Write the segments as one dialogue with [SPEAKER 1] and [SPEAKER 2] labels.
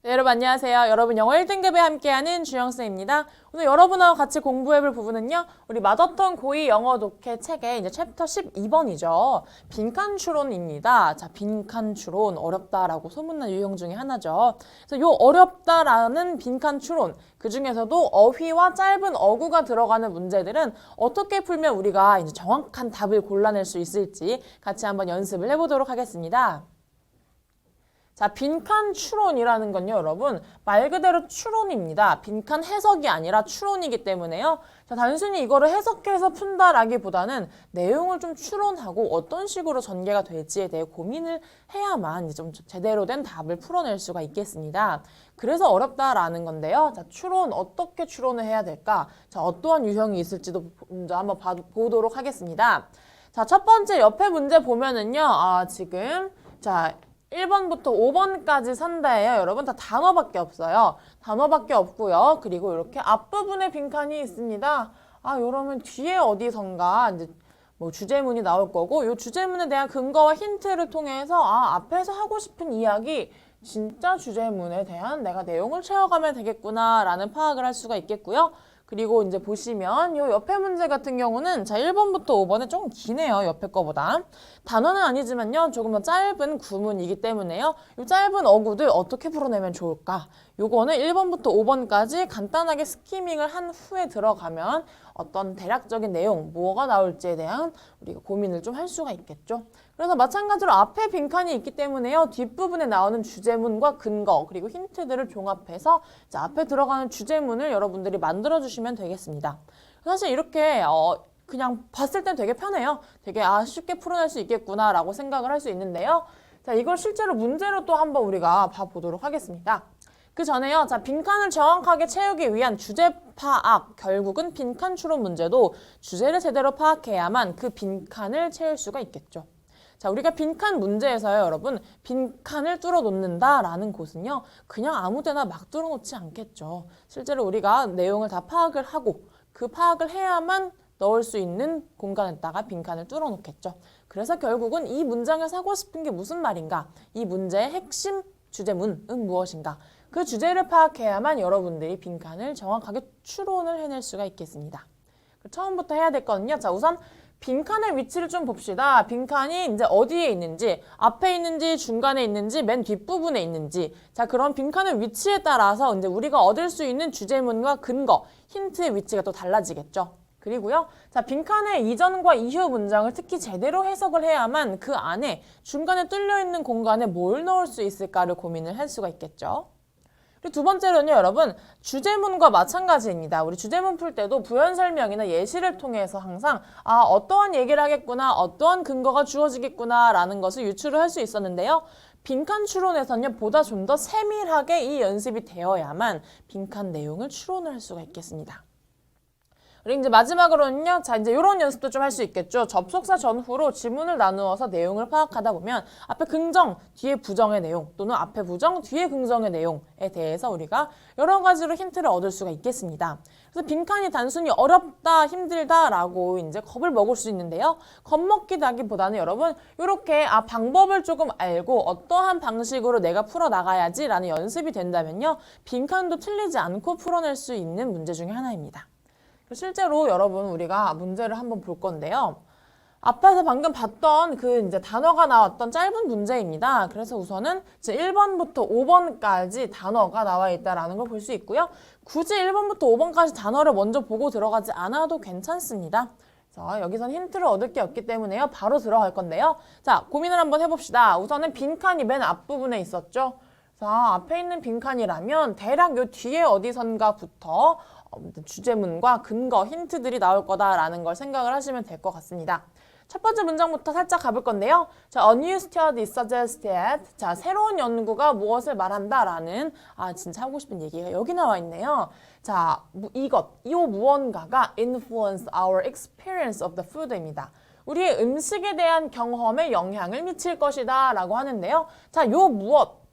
[SPEAKER 1] 네, 여러분 안녕하세요. 여러분 영어 1등급에 함께하는 주영쌤입니다. 오늘 여러분하고 같이 공부해볼 부분은요. 우리 마더턴 고2 영어 독해 책의 이제 챕터 12번이죠. 빈칸 추론입니다. 자, 빈칸 추론 어렵다라고 소문난 유형 중에 하나죠. 그래서 요 어렵다라는 빈칸 추론 그 중에서도 어휘와 짧은 어구가 들어가는 문제들은 어떻게 풀면 우리가 이제 정확한 답을 골라낼 수 있을지 같이 한번 연습을 해보도록 하겠습니다. 자, 빈칸 추론이라는 건요, 여러분, 말 그대로 추론입니다. 빈칸 해석이 아니라 추론이기 때문에요. 자, 단순히 이거를 해석해서 푼다라기보다는 내용을 좀 추론하고 어떤 식으로 전개가 될지에 대해 고민을 해야만 이제 좀 제대로 된 답을 풀어낼 수가 있겠습니다. 그래서 어렵다라는 건데요. 자, 추론, 어떻게 추론을 해야 될까? 자, 어떠한 유형이 있을지도 먼저 한번 보도록 하겠습니다. 자, 첫 번째 옆에 문제 보면은요, 지금, 자, 1번부터 5번까지 산다예요. 여러분 다 단어밖에 없어요. 단어밖에 없고요. 그리고 이렇게 앞부분에 빈칸이 있습니다. 이러면 뒤에 어디선가 이제 뭐 주제문이 나올 거고 이 주제문에 대한 근거와 힌트를 통해서 앞에서 하고 싶은 이야기 진짜 주제문에 대한 내가 내용을 채워가면 되겠구나라는 파악을 할 수가 있겠고요. 그리고 이제 보시면 요 옆에 문제 같은 경우는 자 1번부터 5번에 조금 기네요. 옆에 거보다. 단어는 아니지만요. 조금 더 짧은 구문이기 때문에요. 이 짧은 어구들 어떻게 풀어내면 좋을까? 요거는 1번부터 5번까지 간단하게 스키밍을 한 후에 들어가면 어떤 대략적인 내용, 뭐가 나올지에 대한 우리가 고민을 좀 할 수가 있겠죠. 그래서 마찬가지로 앞에 빈칸이 있기 때문에요. 뒷부분에 나오는 주제문과 근거 그리고 힌트들을 종합해서 자, 앞에 들어가는 주제문을 여러분들이 만들어주시면 되겠습니다. 사실 이렇게 그냥 봤을 땐 되게 편해요. 되게 쉽게 풀어낼 수 있겠구나라고 생각을 할 수 있는데요. 자, 이걸 실제로 문제로 또 한번 우리가 봐보도록 하겠습니다. 그 전에요. 자, 빈칸을 정확하게 채우기 위한 주제 파악, 결국은 빈칸 추론 문제도 주제를 제대로 파악해야만 그 빈칸을 채울 수가 있겠죠. 자, 우리가 빈칸 문제에서요, 여러분, 빈칸을 뚫어 놓는다라는 곳은요, 그냥 아무 데나 막 뚫어 놓지 않겠죠. 실제로 우리가 내용을 다 파악을 하고 그 파악을 해야만 넣을 수 있는 공간에다가 빈칸을 뚫어 놓겠죠. 그래서 결국은 이 문장에서 하고 싶은 게 무슨 말인가? 이 문제의 핵심 주제문은 무엇인가? 그 주제를 파악해야만 여러분들이 빈칸을 정확하게 추론을 해낼 수가 있겠습니다. 처음부터 해야 될 거는요. 자, 우선 빈칸의 위치를 좀 봅시다. 빈칸이 이제 어디에 있는지, 앞에 있는지, 중간에 있는지, 맨 뒷부분에 있는지. 자, 그런 빈칸의 위치에 따라서 이제 우리가 얻을 수 있는 주제문과 근거, 힌트의 위치가 또 달라지겠죠. 그리고요. 자, 빈칸의 이전과 이후 문장을 특히 제대로 해석을 해야만 그 안에 중간에 뚫려 있는 공간에 뭘 넣을 수 있을까를 고민을 할 수가 있겠죠. 그리고 두 번째로는요, 여러분, 주제문과 마찬가지입니다. 우리 주제문 풀 때도 부연 설명이나 예시를 통해서 항상 어떠한 얘기를 하겠구나, 어떠한 근거가 주어지겠구나 라는 것을 유추를 할 수 있었는데요. 빈칸 추론에서는요, 보다 좀 더 세밀하게 이 연습이 되어야만 빈칸 내용을 추론을 할 수가 있겠습니다. 그리고 이제 마지막으로는요. 자, 이제 이런 연습도 좀 할 수 있겠죠. 접속사 전후로 지문을 나누어서 내용을 파악하다 보면 앞에 긍정, 뒤에 부정의 내용 또는 앞에 부정, 뒤에 긍정의 내용에 대해서 우리가 여러 가지로 힌트를 얻을 수가 있겠습니다. 그래서 빈칸이 단순히 어렵다, 힘들다라고 이제 겁을 먹을 수 있는데요. 겁먹기라기보다는 여러분 이렇게 방법을 조금 알고 어떠한 방식으로 내가 풀어나가야지라는 연습이 된다면요. 빈칸도 틀리지 않고 풀어낼 수 있는 문제 중에 하나입니다. 실제로 여러분 우리가 문제를 한번 볼 건데요. 앞에서 방금 봤던 그 이제 단어가 나왔던 짧은 문제입니다. 그래서 우선은 이제 1번부터 5번까지 단어가 나와 있다라는 걸 볼 수 있고요. 굳이 1번부터 5번까지 단어를 먼저 보고 들어가지 않아도 괜찮습니다. 그래서 여기선 힌트를 얻을 게 없기 때문에요. 바로 들어갈 건데요. 자, 고민을 한번 해봅시다. 우선은 빈칸이 맨 앞부분에 있었죠. 자, 앞에 있는 빈칸이라면 대략 요 뒤에 어디선가부터 주제문과 근거, 힌트들이 나올 거다라는 걸 생각을 하시면 될 것 같습니다. 첫 번째 문장부터 살짝 가볼 건데요. 자, a new study suggests that 자, 새로운 연구가 무엇을 말한다라는 진짜 하고 싶은 얘기가 여기 나와 있네요. 자, 이 무언가가 influence our experience of the food입니다. 우리의 음식에 대한 경험에 영향을 미칠 것이다 라고 하는데요. 자, 요 무엇,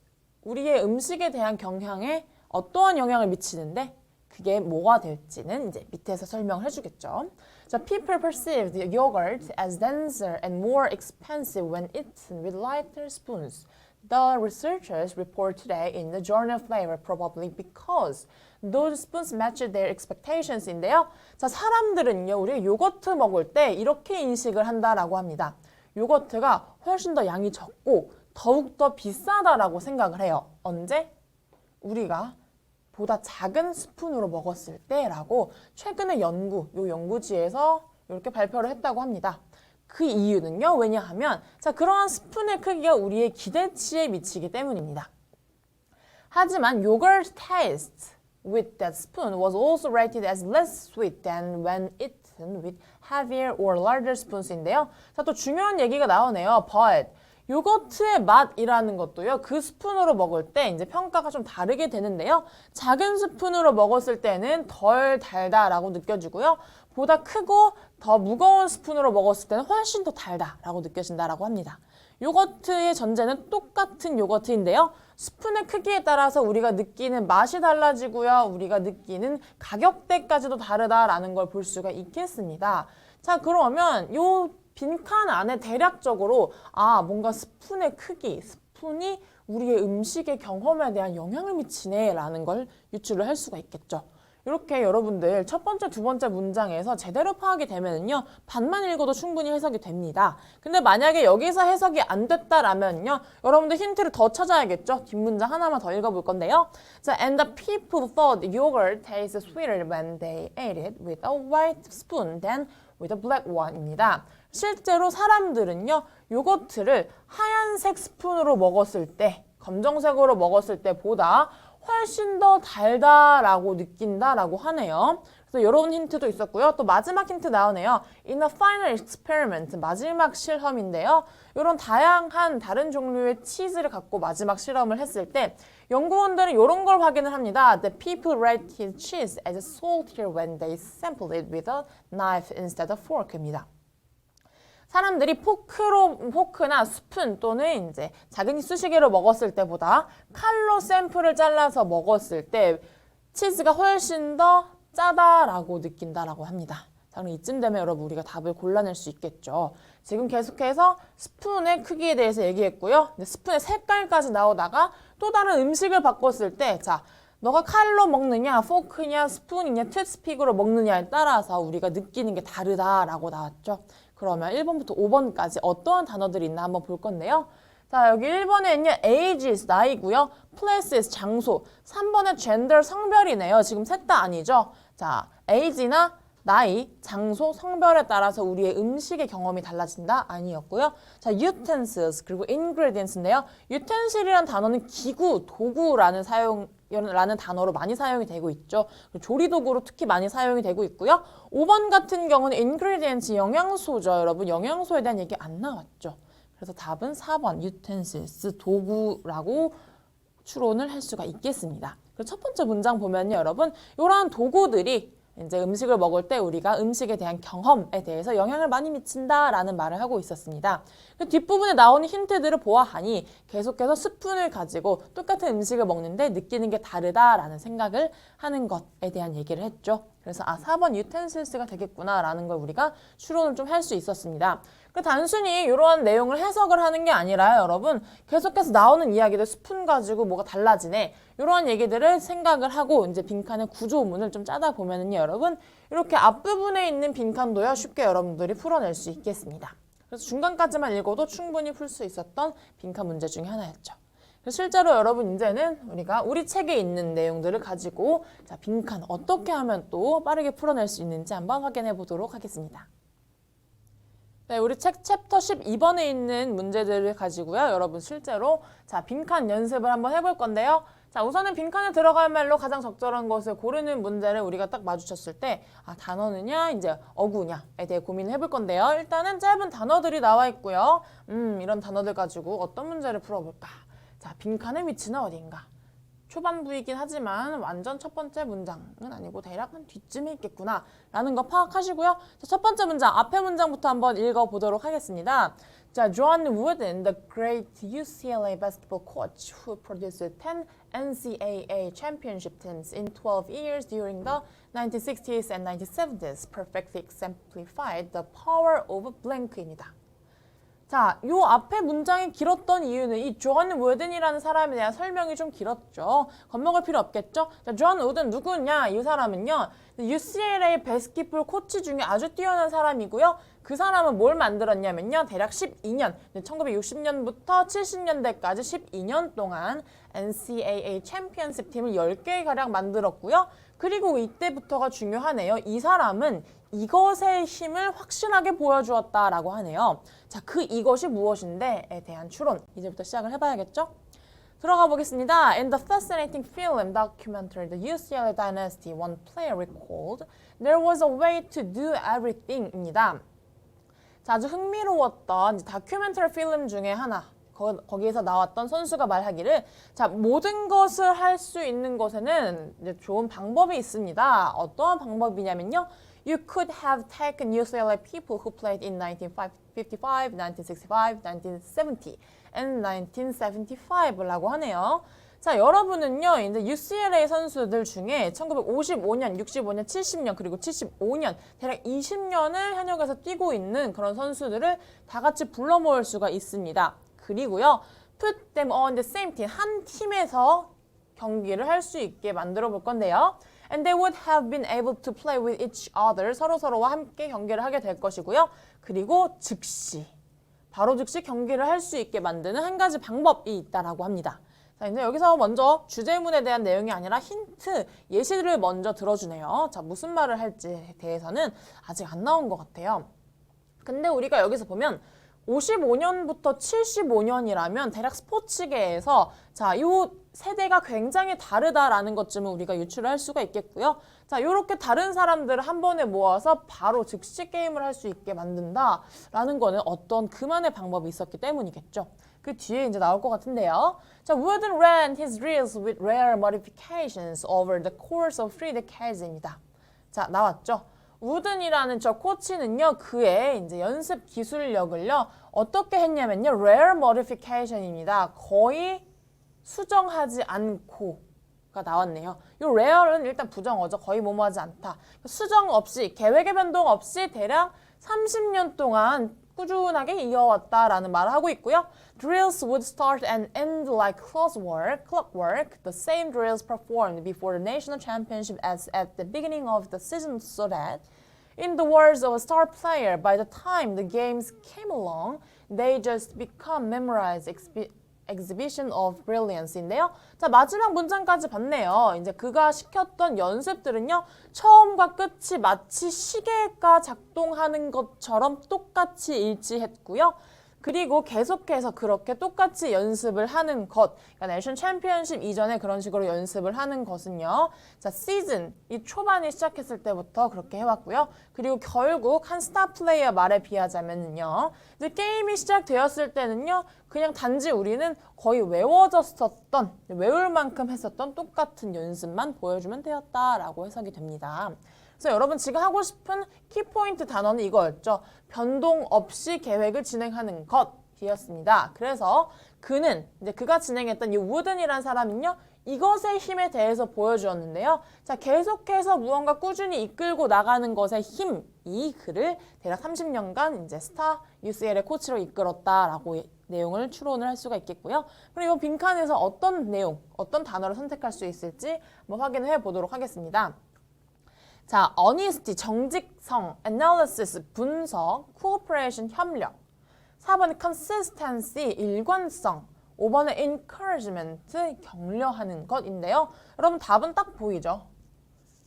[SPEAKER 1] 우리의 음식에 대한 경향에 어떠한 영향을 미치는데 그게 뭐가 될지는 이제 밑에서 설명을 해주겠죠. 자, people perceive the yogurt as denser and more expensive when eaten with lighter spoons. The researchers report today in the journal Flavor probably because those spoons matched their expectations인데요. 자, 사람들은요, 우리가 요거트 먹을 때 이렇게 인식을 한다라고 합니다. 요거트가 훨씬 더 양이 적고 더욱더 비싸다라고 생각을 해요. 언제? 우리가 보다 작은 스푼으로 먹었을 때라고 최근에 요 연구지에서 이렇게 발표를 했다고 합니다. 그 이유는요, 왜냐하면 자, 그러한 스푼의 크기가 우리의 기대치에 미치기 때문입니다. 하지만 yogurt taste with that spoon was also rated as less sweet than when eaten with heavier or larger spoons인데요. 자, 또 중요한 얘기가 나오네요. But 요거트의 맛이라는 것도요, 그 스푼으로 먹을 때 이제 평가가 좀 다르게 되는데요. 작은 스푼으로 먹었을 때는 덜 달다라고 느껴지고요. 보다 크고 더 무거운 스푼으로 먹었을 때는 훨씬 더 달다라고 느껴진다라고 합니다. 요거트의 전제는 똑같은 요거트인데요. 스푼의 크기에 따라서 우리가 느끼는 맛이 달라지고요. 우리가 느끼는 가격대까지도 다르다라는 걸 볼 수가 있겠습니다. 자, 그러면 요 빈칸 안에 대략적으로 뭔가 스푼의 크기, 스푼이 우리의 음식의 경험에 대한 영향을 미치네 라는 걸 유추를 할 수가 있겠죠. 이렇게 여러분들 첫 번째, 두 번째 문장에서 제대로 파악이 되면은요, 반만 읽어도 충분히 해석이 됩니다. 근데 만약에 여기서 해석이 안 됐다라면요, 여러분들 힌트를 더 찾아야겠죠. 뒷문장 하나만 더 읽어볼 건데요. 자, and the people thought yogurt tasted sweeter when they ate it with a white spoon than with a black one입니다. 실제로 사람들은요, 요거트를 하얀색 스푼으로 먹었을 때, 검정색으로 먹었을 때보다 훨씬 더 달다라고 느낀다라고 하네요. 그래서 이런 힌트도 있었고요. 또 마지막 힌트 나오네요. In a final experiment, 마지막 실험인데요. 이런 다양한 다른 종류의 치즈를 갖고 마지막 실험을 했을 때 연구원들은 이런 걸 확인을 합니다. The people rated cheese as saltier when they sampled it with a knife instead of fork입니다. 사람들이 포크나 스푼 또는 이제 작은 이쑤시개로 먹었을 때보다 칼로 샘플을 잘라서 먹었을 때 치즈가 훨씬 더 짜다라고 느낀다라고 합니다. 자, 그럼 이쯤 되면 여러분 우리가 답을 골라낼 수 있겠죠. 지금 계속해서 스푼의 크기에 대해서 얘기했고요. 스푼의 색깔까지 나오다가 또 다른 음식을 바꿨을 때 자, 너가 칼로 먹느냐, 포크냐, 스푼이냐, 투스픽으로 먹느냐에 따라서 우리가 느끼는 게 다르다라고 나왔죠. 그러면 1번부터 5번까지 어떠한 단어들이 있나 한번 볼 건데요. 자, 여기 1번에는요, ages, 나이고요. places, 장소. 3번에 gender, 성별이네요. 지금 셋 다 아니죠? 자, age나 나이, 장소, 성별에 따라서 우리의 음식의 경험이 달라진다? 아니었고요. 자, utensils, 그리고 ingredients인데요. utensil이라는 단어는 기구, 도구라는 단어로 많이 사용이 되고 있죠. 조리도구로 특히 많이 사용이 되고 있고요. 5번 같은 경우는 ingredients, 영양소죠. 여러분, 영양소에 대한 얘기 안 나왔죠. 그래서 답은 4번, utensils, 도구라고 추론을 할 수가 있겠습니다. 그리고 첫 번째 문장 보면요, 여러분, 이러한 도구들이 이제 음식을 먹을 때 우리가 음식에 대한 경험에 대해서 영향을 많이 미친다라는 말을 하고 있었습니다. 그 뒷부분에 나오는 힌트들을 보아하니 계속해서 스푼을 가지고 똑같은 음식을 먹는데 느끼는 게 다르다라는 생각을 하는 것에 대한 얘기를 했죠. 그래서 4번 utensils가 되겠구나라는 걸 우리가 추론을 좀 할 수 있었습니다. 단순히 이러한 내용을 해석을 하는 게 아니라 여러분 계속해서 나오는 이야기들 스푼 가지고 뭐가 달라지네 이러한 얘기들을 생각을 하고 이제 빈칸의 구조문을 좀 짜다 보면은요 여러분 이렇게 앞부분에 있는 빈칸도요 쉽게 여러분들이 풀어낼 수 있겠습니다. 그래서 중간까지만 읽어도 충분히 풀 수 있었던 빈칸 문제 중에 하나였죠. 실제로 여러분 이제는 우리가 우리 책에 있는 내용들을 가지고 자, 빈칸 어떻게 하면 또 빠르게 풀어낼 수 있는지 한번 확인해 보도록 하겠습니다. 네, 우리 책 챕터 12번에 있는 문제들을 가지고요. 여러분 실제로 자, 빈칸 연습을 한번 해볼 건데요. 자, 우선은 빈칸에 들어갈 말로 가장 적절한 것을 고르는 문제를 우리가 딱 마주쳤을 때 단어느냐 이제 어구냐에 대해 고민을 해볼 건데요. 일단은 짧은 단어들이 나와 있고요. 이런 단어들 가지고 어떤 문제를 풀어볼까? 자, 빈칸의 위치는 어디인가? 초반부이긴 하지만 완전 첫 번째 문장은 아니고 대략 한 뒤쯤에 있겠구나 라는 거 파악하시고요. 자, 첫 번째 문장, 앞에 문장부터 한번 읽어보도록 하겠습니다. 자, John Wooden, the great UCLA basketball coach who produced 10 NCAA championship teams in 12 years during the 1960s and 1970s, perfectly exemplified the power of blank입니다. 자, 요 앞에 문장이 길었던 이유는 이 존 우든이라는 사람에 대한 설명이 좀 길었죠. 겁먹을 필요 없겠죠? 자, 존 우든 누구냐? 이 사람은요. UCLA 배스킷볼 코치 중에 아주 뛰어난 사람이고요. 그 사람은 뭘 만들었냐면요. 대략 12년, 1960년부터 70년대까지 12년 동안 NCAA 챔피언십 팀을 10개가량 만들었고요. 그리고 이때부터가 중요하네요. 이 사람은 이것의 힘을 확실하게 보여주었다라고 하네요. 자, 그 이것이 무엇인데에 대한 추론. 이제부터 시작을 해봐야겠죠? 들어가 보겠습니다. In the fascinating film documentary The UCLA Dynasty, one player recalled, there was a way to do everything입니다. 자, 아주 흥미로웠던 다큐멘터리 필름 중에 하나. 거기에서 나왔던 선수가 말하기를 자, 모든 것을 할 수 있는 것에는 이제 좋은 방법이 있습니다. 어떤 방법이냐면요. You could have taken UCLA people who played in 1955, 1965, 1970, and 1975라고 하네요. 자, 여러분은요, 이제 UCLA 선수들 중에 1955년, 65년, 70년, 그리고 75년, 대략 20년을 현역에서 뛰고 있는 그런 선수들을 다 같이 불러 모을 수가 있습니다. 그리고요, put them on the same team, 한 팀에서 경기를 할 수 있게 만들어 볼 건데요. And they would have been able to play with each other, 서로서로와 함께 경기를 하게 될 것이고요. 그리고 즉시, 바로 즉시 경기를 할 수 있게 만드는 한 가지 방법이 있다라고 합니다. 자, 이제 여기서 먼저 주제문에 대한 내용이 아니라 힌트, 예시를 먼저 들어주네요. 자, 무슨 말을 할지에 대해서는 아직 안 나온 것 같아요. 근데 우리가 여기서 보면 55년부터 75년이라면 대략 스포츠계에서 자, 이 세대가 굉장히 다르다라는 것쯤은 우리가 유추를 할 수가 있겠고요. 자, 이렇게 다른 사람들을 한 번에 모아서 바로 즉시 게임을 할 수 있게 만든다라는 거는 어떤 그만의 방법이 있었기 때문이겠죠. 그 뒤에 이제 나올 것 같은데요. 자, Wooden ran his drills with rare modifications over the course of 3 decades입니다. 자, 나왔죠. 우든이라는 저 코치는요, 그의 이제 연습 기술력을요, 어떻게 했냐면요, rare modification입니다. 거의 수정하지 않고가 나왔네요. 이 rare는 일단 부정어죠. 거의 뭐뭐하지 않다. 수정 없이, 계획의 변동 없이 대략 30년 동안 꾸준하게 이어왔다라는 말을 하고 있고요. Drills would start and end like clockwork, the same drills performed before the national championship as at the beginning of the season so that, in the words of a star player, by the time the games came along, they just become memorized exhibition of brilliance인데요. 자, 마지막 문장까지 봤네요. 이제 그가 시켰던 연습들은요, 처음과 끝이 마치 시계가 작동하는 것처럼 똑같이 일치했고요. 그리고 계속해서 그렇게 똑같이 연습을 하는 것, 그러니까 내션 챔피언십 이전에 그런 식으로 연습을 하는 것은요. 자, 시즌, 이 초반이 시작했을 때부터 그렇게 해왔고요. 그리고 결국 한 스타 플레이어 말에 비하자면요. 이제 게임이 시작되었을 때는요. 그냥 단지 우리는 거의 외워졌었던, 외울 만큼 했었던 똑같은 연습만 보여주면 되었다라고 해석이 됩니다. 그래서 여러분 지금 하고 싶은 키포인트 단어는 이거였죠. 변동 없이 계획을 진행하는 것이었습니다. 그래서 그는, 이제 그가 진행했던 이 우든이라는 사람은요. 이것의 힘에 대해서 보여주었는데요. 자, 계속해서 무언가 꾸준히 이끌고 나가는 것의 힘, 이 그를 대략 30년간 이제 스타 UCLA 코치로 이끌었다라고 내용을 추론을 할 수가 있겠고요. 그럼 이번 빈칸에서 어떤 내용, 어떤 단어를 선택할 수 있을지 한번 확인을 해보도록 하겠습니다. 자, honesty, 정직성, analysis, 분석, cooperation, 협력. 4번은 consistency, 일관성. 5번은 encouragement, 격려하는 것인데요. 여러분 답은 딱 보이죠?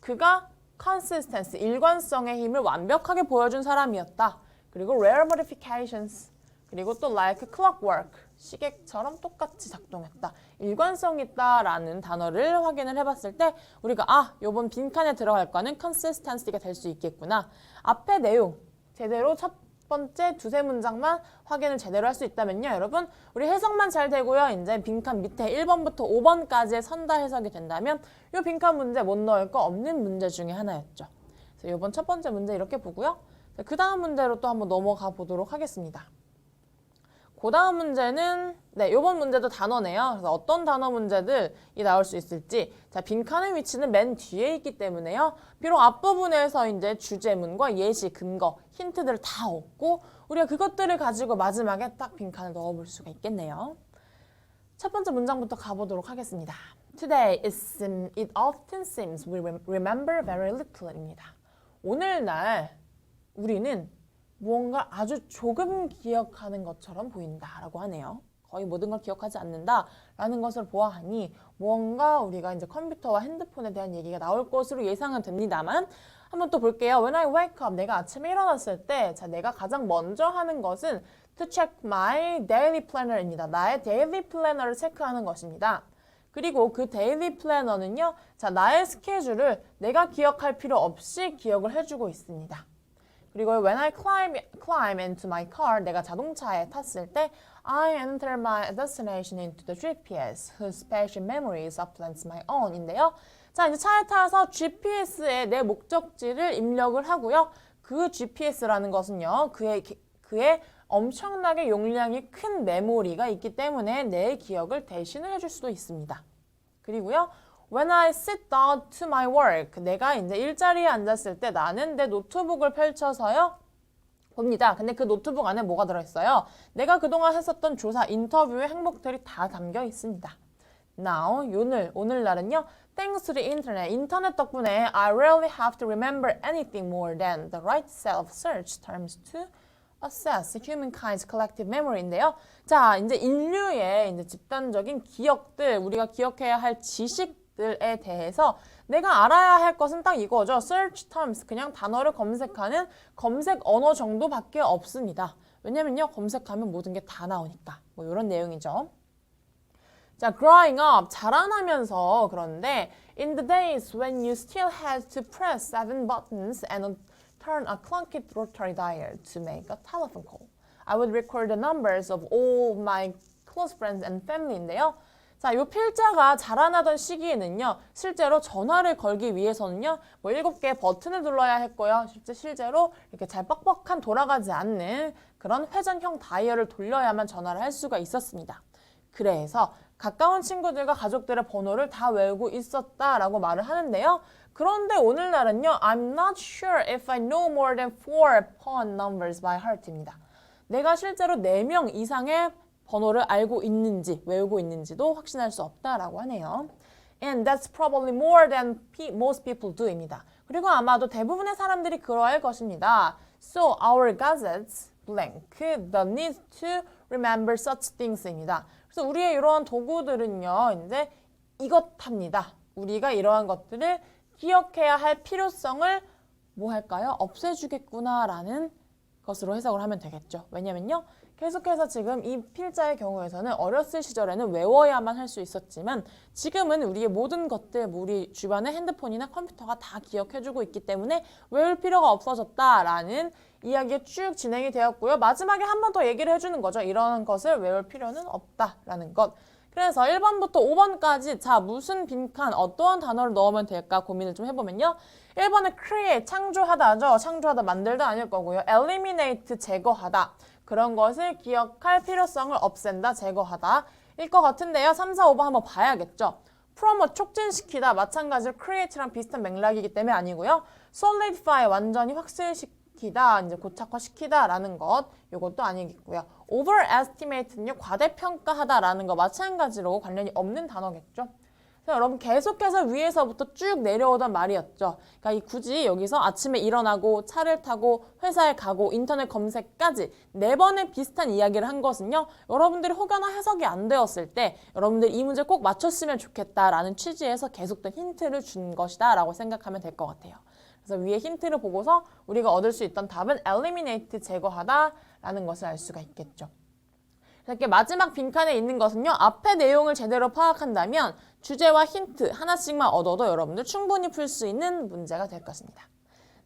[SPEAKER 1] 그가 consistency, 일관성의 힘을 완벽하게 보여준 사람이었다. 그리고 rare modifications, 그리고 또 like clockwork, 시계처럼 똑같이 작동했다. 일관성 있다라는 단어를 확인을 해봤을 때 우리가 요번 빈칸에 들어갈 거는 consistency가 될 수 있겠구나. 앞에 내용 제대로 첫 번째 두세 문장만 확인을 제대로 할 수 있다면요. 여러분 우리 해석만 잘 되고요. 이제 빈칸 밑에 1번부터 5번까지의 선다 해석이 된다면 이 빈칸 문제 못 넣을 거 없는 문제 중에 하나였죠. 그래서 이번 첫 번째 문제 이렇게 보고요. 그 다음 문제로 또 한번 넘어가 보도록 하겠습니다. 그 다음 문제는 이번 문제도 단어네요. 그래서 어떤 단어 문제들이 나올 수 있을지. 자, 빈칸의 위치는 맨 뒤에 있기 때문에요. 비록 앞부분에서 이제 주제문과 예시, 근거, 힌트들을 다 얻고 우리가 그것들을 가지고 마지막에 딱 빈칸을 넣어볼 수가 있겠네요. 첫 번째 문장부터 가보도록 하겠습니다. Today it often seems we remember very little입니다. 오늘날 우리는 무언가 아주 조금 기억하는 것처럼 보인다라고 하네요. 거의 모든 걸 기억하지 않는다라는 것을 보아하니 무언가 우리가 이제 컴퓨터와 핸드폰에 대한 얘기가 나올 것으로 예상은 됩니다만 한번 또 볼게요. When I wake up, 내가 아침에 일어났을 때 자, 내가 가장 먼저 하는 것은 to check my daily planner입니다. 나의 daily planner를 체크하는 것입니다. 그리고 그 daily planner는요. 자, 나의 스케줄을 내가 기억할 필요 없이 기억을 해주고 있습니다. 그리고 when I climb into my car, 내가 자동차에 탔을 때 I enter my destination into the GPS, whose spatial memory supplements my own인데요. 자, 이제 차에 타서 GPS에 내 목적지를 입력을 하고요. 그 GPS라는 것은요, 그의 엄청나게 용량이 큰 메모리가 있기 때문에 내 기억을 대신을 해줄 수도 있습니다. 그리고요. When I sit down to my work, 내가 이제 일자리에 앉았을 때 나는 내 노트북을 펼쳐서요. 봅니다. 근데 그 노트북 안에 뭐가 들어있어요? 내가 그동안 했었던 조사, 인터뷰의 항목들이 다 담겨 있습니다. Now, 오늘날은요. Thanks to the internet, 인터넷 덕분에 I rarely have to remember anything more than the right set of search terms to assess humankind's collective memory인데요. 자, 이제 인류의 이제 집단적인 기억들, 우리가 기억해야 할 지식들에 대해서 내가 알아야 할 것은 딱 이거죠. search terms, 그냥 단어를 검색하는 검색 언어 정도밖에 없습니다. 왜냐면요, 검색하면 모든 게 다 나오니까. 뭐 이런 내용이죠. 자, growing up, 자라나면서 그런데 in the days when you still had to press 7 buttons and turn a clunky rotary dial to make a telephone call. I would record the numbers of all my close friends and family인데요. 자, 이 필자가 자라나던 시기에는요, 실제로 전화를 걸기 위해서는요, 뭐 7개의 버튼을 눌러야 했고요. 실제로 이렇게 잘 뻑뻑한 돌아가지 않는 그런 회전형 다이얼을 돌려야만 전화를 할 수가 있었습니다. 그래서 가까운 친구들과 가족들의 번호를 다 외우고 있었다라고 말을 하는데요. 그런데 오늘날은요, I'm not sure if I know more than 4 phone numbers by heart입니다. 내가 실제로 4명 이상의 번호를 알고 있는지, 외우고 있는지도 확신할 수 없다라고 하네요. And that's probably more than most people do입니다. 그리고 아마도 대부분의 사람들이 그러할 것입니다. So our gadgets blank the need to remember such things입니다. 그래서 우리의 이러한 도구들은요, 이제 이것합니다. 우리가 이러한 것들을 기억해야 할 필요성을 뭐 할까요? 없애주겠구나라는 것으로 해석을 하면 되겠죠. 왜냐면요. 계속해서 지금 이 필자의 경우에서는 어렸을 시절에는 외워야만 할 수 있었지만 지금은 우리의 모든 것들, 우리 주변의 핸드폰이나 컴퓨터가 다 기억해주고 있기 때문에 외울 필요가 없어졌다라는 이야기가 쭉 진행이 되었고요. 마지막에 한 번 더 얘기를 해주는 거죠. 이런 것을 외울 필요는 없다라는 것. 그래서 1번부터 5번까지 자, 무슨 빈칸, 어떠한 단어를 넣으면 될까 고민을 좀 해보면요. 1번은 create, 창조하다죠. 창조하다, 만들다 아닐 거고요. eliminate, 제거하다. 그런 것을 기억할 필요성을 없앤다, 제거하다. 일 것 같은데요. 3, 4, 5번 한번 봐야겠죠. promote, 촉진시키다. 마찬가지로 create랑 비슷한 맥락이기 때문에 아니고요. solidify, 완전히 확실시키다, 이제 고착화시키다라는 것. 이것도 아니겠고요. overestimate는요, 과대평가하다라는 거 마찬가지로 관련이 없는 단어겠죠. 그래서 여러분 계속해서 위에서부터 쭉 내려오던 말이었죠. 그러니까 굳이 여기서 아침에 일어나고 차를 타고 회사에 가고 인터넷 검색까지 4번의 비슷한 이야기를 한 것은요. 여러분들이 혹여나 해석이 안 되었을 때 여러분들이 이 문제 꼭 맞췄으면 좋겠다라는 취지에서 계속된 힌트를 준 것이다 라고 생각하면 될 것 같아요. 그래서 위에 힌트를 보고서 우리가 얻을 수 있던 답은 eliminate, 제거하다 라는 것을 알 수가 있겠죠. 이렇게 마지막 빈칸에 있는 것은요. 앞의 내용을 제대로 파악한다면 주제와 힌트 하나씩만 얻어도 여러분들 충분히 풀 수 있는 문제가 될 것입니다.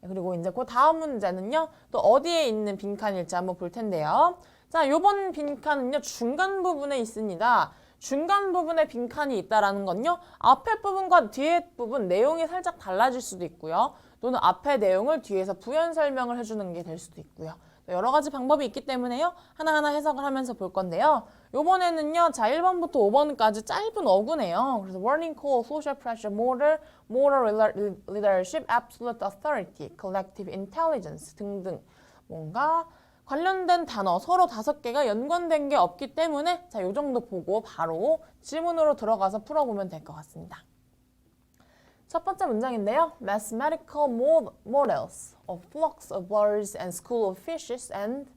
[SPEAKER 1] 그리고 이제 그 다음 문제는요. 또 어디에 있는 빈칸일지 한번 볼 텐데요. 자, 요번 빈칸은요. 중간 부분에 있습니다. 중간 부분에 빈칸이 있다라는 건요. 앞에 부분과 뒤에 부분 내용이 살짝 달라질 수도 있고요. 또는 앞의 내용을 뒤에서 부연 설명을 해주는 게 될 수도 있고요. 여러 가지 방법이 있기 때문에요. 하나하나 해석을 하면서 볼 건데요. 요번에는요. 자, 1번부터 5번까지 짧은 어구네요. 그래서 warning call, social pressure, moral leadership, absolute authority, collective intelligence 등등 뭔가 관련된 단어 서로 5개가 연관된 게 없기 때문에 자, 요 정도 보고 바로 질문으로 들어가서 풀어보면 될 것 같습니다. 첫 번째 문장인데요. Mathematical models of flocks of birds and school of fishes and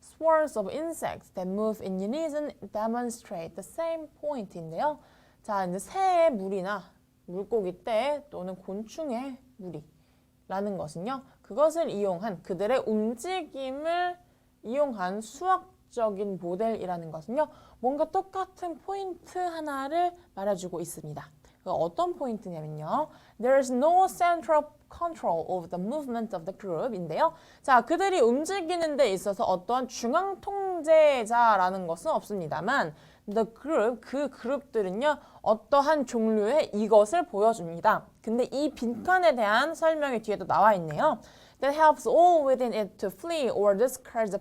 [SPEAKER 1] swarms of insects that move in unison demonstrate the same point인데요. 자, 이제 새의 무리나 물고기 떼 또는 곤충의 무리라는 것은요. 그것을 이용한 그들의 움직임을 이용한 수학적인 모델이라는 것은요. 뭔가 똑같은 포인트 하나를 말해주고 있습니다. 어떤 포인트냐면요. There's no central control over the movement of the group인데요. 자, 그들이 움직이는 데 있어서 어떠한 중앙 통제자라는 것은 없습니다만 the group, 그 그룹들은요. 어떠한 종류의 이것을 보여줍니다. 근데 이 빈칸에 대한 설명이 뒤에도 나와 있네요. That helps all within it to flee or discourage the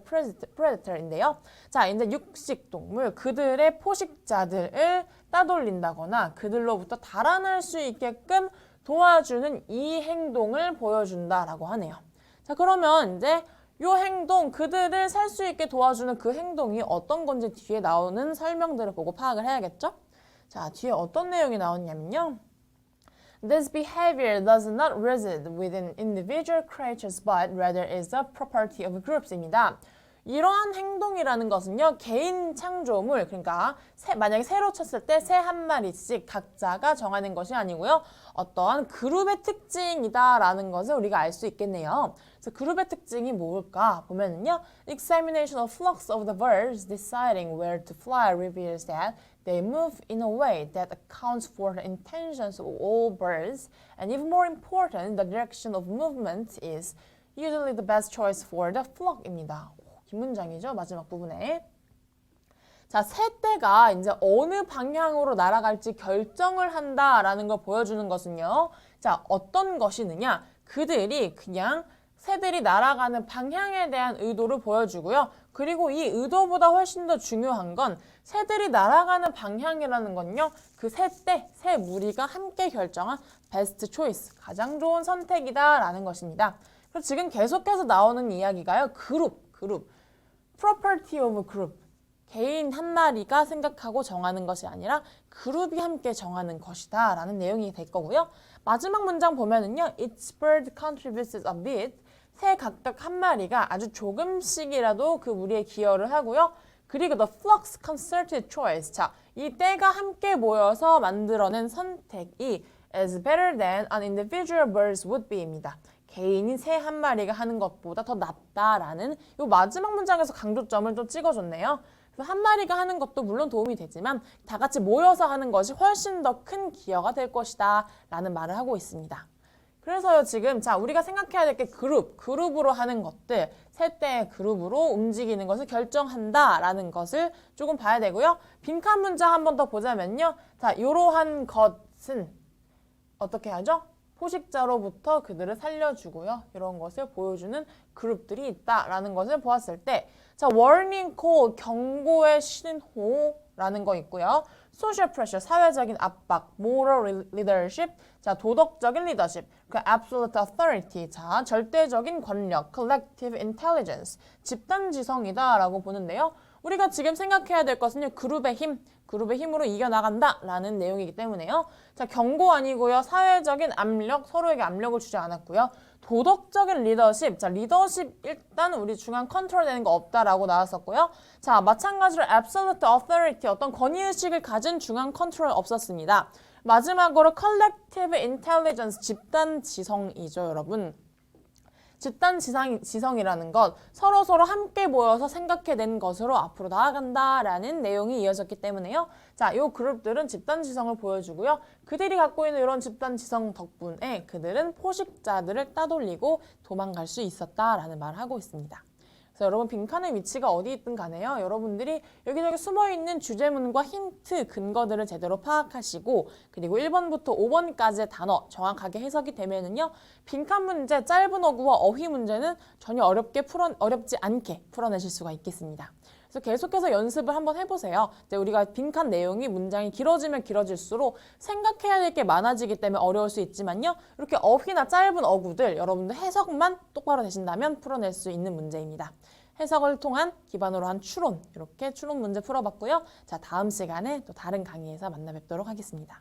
[SPEAKER 1] predator인데요. 자, 이제 육식동물, 그들의 포식자들을 따돌린다거나 그들로부터 달아날 수 있게끔 도와주는 이 행동을 보여준다라고 하네요. 자, 그러면 이제 이 행동, 그들을 살 수 있게 도와주는 그 행동이 어떤 건지 뒤에 나오는 설명들을 보고 파악을 해야겠죠? 자, 뒤에 어떤 내용이 나오냐면요. This behavior does not reside within individual creatures but rather is a property of groups입니다. 이러한 행동이라는 것은요. 개인 창조물, 그러니까 만약에 새로 쳤을 때 새 한 마리씩 각자가 정하는 것이 아니고요. 어떠한 그룹의 특징이다라는 것을 우리가 알 수 있겠네요. 그래서 그룹의 특징이 뭘까 보면은요. Examination of flocks of the birds deciding where to fly reveals that they move in a way that accounts for the intentions of all birds, and even more important, the direction of movement is usually the best choice for the flock입니다. 긴 문장이죠, 마지막 부분에. 자, 새떼가 이제 어느 방향으로 날아갈지 결정을 한다라는 걸 보여주는 것은요. 자, 어떤 것이느냐? 그들이 그냥 새들이 날아가는 방향에 대한 의도를 보여주고요. 그리고 이 의도보다 훨씬 더 중요한 건 새들이 날아가는 방향이라는 건요. 그 새떼, 새 무리가 함께 결정한 베스트 초이스, 가장 좋은 선택이다라는 것입니다. 그래서 지금 계속해서 나오는 이야기가요. 그룹. property of group. 개인 한 마리가 생각하고 정하는 것이 아니라 그룹이 함께 정하는 것이다 라는 내용이 될 거고요. 마지막 문장 보면은요. Each bird contributes a bit. 새 각각 한 마리가 아주 조금씩이라도 그 무리에 기여를 하고요. 그리고 the flock's concerted choice. 자, 이 떼가 함께 모여서 만들어낸 선택이 is better than an individual birds would be입니다. 개인이 새 한 마리가 하는 것보다 더 낫다라는 이 마지막 문장에서 강조점을 좀 찍어줬네요. 그래서 한 마리가 하는 것도 물론 도움이 되지만 다 같이 모여서 하는 것이 훨씬 더 큰 기여가 될 것이다 라는 말을 하고 있습니다. 그래서요 지금 자 우리가 생각해야 될 게 그룹으로 하는 것들 새떼의 그룹으로 움직이는 것을 결정한다라는 것을 조금 봐야 되고요. 빈칸 문장 한 번 더 보자면요. 자 이러한 것은 어떻게 하죠? 포식자로부터 그들을 살려주고요. 이런 것을 보여주는 그룹들이 있다라는 것을 보았을 때 자, warning call, 경고의 신호라는 거 있고요. social pressure, 사회적인 압박, moral leadership, 자, 도덕적인 리더십, 그 absolute authority, 자, 절대적인 권력, collective intelligence, 집단지성이다라고 보는데요. 우리가 지금 생각해야 될 것은요. 그룹의 힘으로 이겨나간다 라는 내용이기 때문에요. 자, 경고 아니고요. 사회적인 압력, 서로에게 압력을 주지 않았고요. 도덕적인 리더십, 자, 리더십 일단 우리 중앙 컨트롤 되는 거 없다라고 나왔었고요. 자, 마찬가지로 absolute authority, 어떤 권위의식을 가진 중앙 컨트롤 없었습니다. 마지막으로 collective intelligence, 집단지성이죠, 여러분. 집단지성이라는 것, 서로서로 함께 모여서 생각해낸 것으로 앞으로 나아간다라는 내용이 이어졌기 때문에요. 자, 이 그룹들은 집단지성을 보여주고요. 그들이 갖고 있는 이런 집단지성 덕분에 그들은 포식자들을 따돌리고 도망갈 수 있었다라는 말을 하고 있습니다. 그래서 여러분 빈칸의 위치가 어디 있든 간에요. 여러분들이 여기저기 숨어있는 주제문과 힌트, 근거들을 제대로 파악하시고 그리고 1번부터 5번까지의 단어 정확하게 해석이 되면은요. 빈칸 문제, 짧은 어구와 어휘 문제는 전혀 어렵지 않게 풀어내실 수가 있겠습니다. 그래서 계속해서 연습을 한번 해보세요. 이제 우리가 빈칸 내용이 문장이 길어지면 길어질수록 생각해야 될 게 많아지기 때문에 어려울 수 있지만요. 이렇게 어휘나 짧은 어구들 여러분들 해석만 똑바로 되신다면 풀어낼 수 있는 문제입니다. 해석을 통한 기반으로 한 추론, 이렇게 추론 문제 풀어봤고요. 자, 다음 시간에 또 다른 강의에서 만나 뵙도록 하겠습니다.